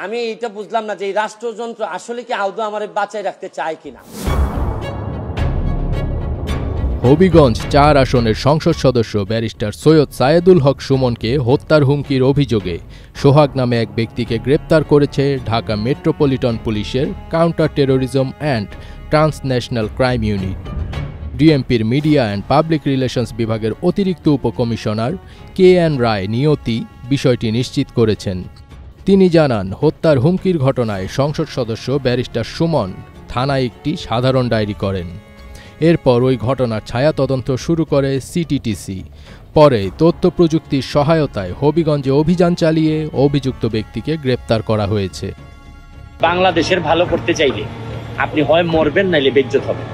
আমি এটা বুঝলাম না যে এই রাষ্ট্রযন্ত্র আসলে কি আদৌ আমার বাঁচায় রাখতে চায় কিনা। হবিগঞ্জ ৪ আসনের সংসদ সদস্য ব্যারিস্টার সৈয়দ সায়েদুল হক সুমনকে হত্যার হুমকির অভিযোগে সোহাগ নামে এক ব্যক্তিকে গ্রেপ্তার করেছে ঢাকা মেট্রোপলিটন পুলিশের counter terrorism and transnational crime unit. ডিএমপির মিডিয়া অ্যান্ড পাবলিক রিলেশনস বিভাগের অতিরিক্ত উপকমিশনার KN রায় নিয়তি বিষয়টি নিশ্চিত করেছেন। তিনি জানান, হত্যার হুমকির ঘটনায় সংসদ সদস্য ব্যারিস্টার সুমন থানায় একটি সাধারণ ডায়েরি করেন। এরপর ওই ঘটনার ছায়া তদন্ত শুরু করে সিটিটিসি। পরে তথ্য প্রযুক্তির সহায়তায় হবিগঞ্জে অভিযান চালিয়ে অভিযুক্ত ব্যক্তিকে গ্রেপ্তার করা হয়েছে। বাংলাদেশের ভালো করতে চাইলে আপনি হয় মরবেন নাইলে বেজ্জত হবেন।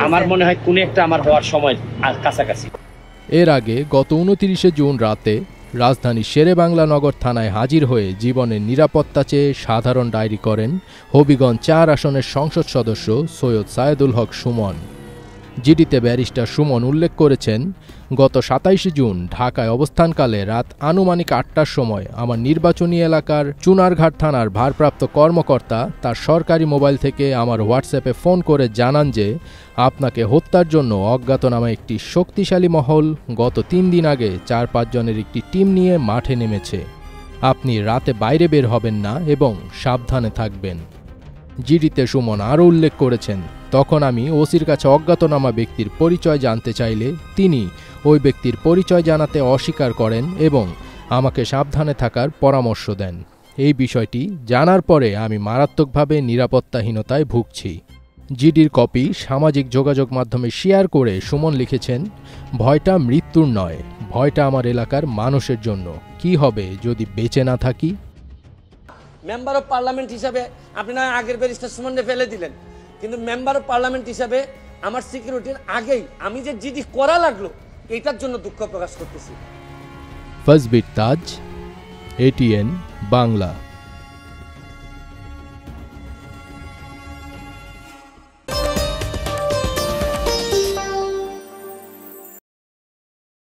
আমার মনে হয় কোন একটা আমার হওয়ার সময় কাছাকাছি। এর আগে গত 29 জুন রাতে রাজধানী শেরেবাংলা নগর থানায় হাজির হয়ে জীবনের নিরাপত্তা চেয়ে সাধারণ ডায়েরি করেন হবিগঞ্জ ৪ আসনের সংসদ সদস্য সৈয়দ সায়েদুল হক সুমন। জিডিতে ব্যারিস্টার সুমন উল্লেখ করেছেন, গত 27 জুন ঢাকায় অবস্থানকালে রাত আনুমানিক ৮টার সময় আমার নির্বাচনী এলাকার চুনারঘাট থানার ভারপ্রাপ্ত কর্মকর্তা তার সরকারি মোবাইল থেকে আমার হোয়াটসঅ্যাপে ফোন করে জানান যে আপনাকে হত্যার জন্য অজ্ঞাতনামা একটি শক্তিশালী মহল গত ৩ দিন আগে ৪-৫ জনের একটি টিম নিয়ে মাঠে নেমেছে। আপনি রাতে বাইরে বের হবেন না এবং সাবধানে থাকবেন। জিডিতে সুমন আরও উল্লেখ করেছেন, তখন আমি ওসির কাছে অজ্ঞাতনামা ব্যক্তির পরিচয় জানতে চাইলে তিনি ওই ব্যক্তির পরিচয় জানাতে অস্বীকার করেন এবং আমাকে সাবধানে থাকার পরামর্শ দেন। এই বিষয়টি জানার পরে আমি মারাত্মকভাবে নিরাপত্তাহীনতায় ভুগছি। জিডির কপি সামাজিক যোগাযোগ মাধ্যমে শেয়ার করে সুমন লিখেছেন, ভয়টা মৃত্যুর নয়, ভয়টা আমার এলাকার মানুষের জন্য। কি হবে যদি বেঁচে না থাকি? মেম্বার অফ পার্লামেন্ট হিসাবে আপনি না আগের ব্যারিস্টার সুমনকে ফেলে দিলেন, কিন্তু মেম্বার অফ পার্লামেন্ট হিসাবে আমার সিকিউরিটির আগেই আমি যে জিডি করা লাগলো এটার জন্য দুঃখ প্রকাশ করতেছি। ফজবির তাজ, ATN বাংলা।